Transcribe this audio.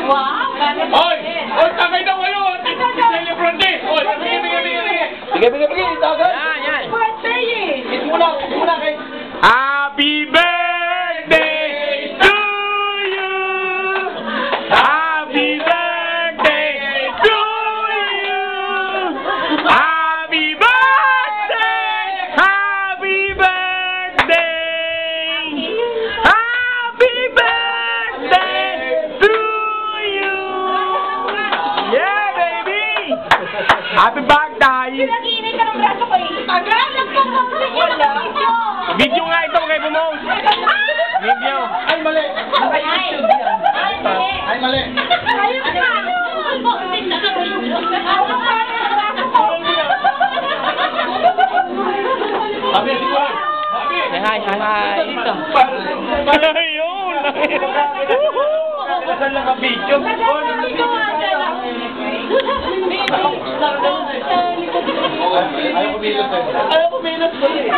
Wow! Oy! Oy, tagay daw kayo! Celebrant eh! Oy, bigay! Tagay! Yan. Birthday eh! Kiss muna kay... Happy birthday to you! Happy birthday to you! Happy birthday! Happy birthday! Happy birthday to you! Yeah, baby! Happy birthday! Pinag-iinit ka ng braso ko eh. Tagal! Nagpapapalagyan Wala. ng video. Video nga ito kay Bumong! Video! Ay, mali! Ay, mali! Ayun ka! Unboxing na kami. Awak ka ng braso ko. Sabi, siguro! Sabi! Hi! Ayun! Saan lang ang video? Ayaw kumilos eh.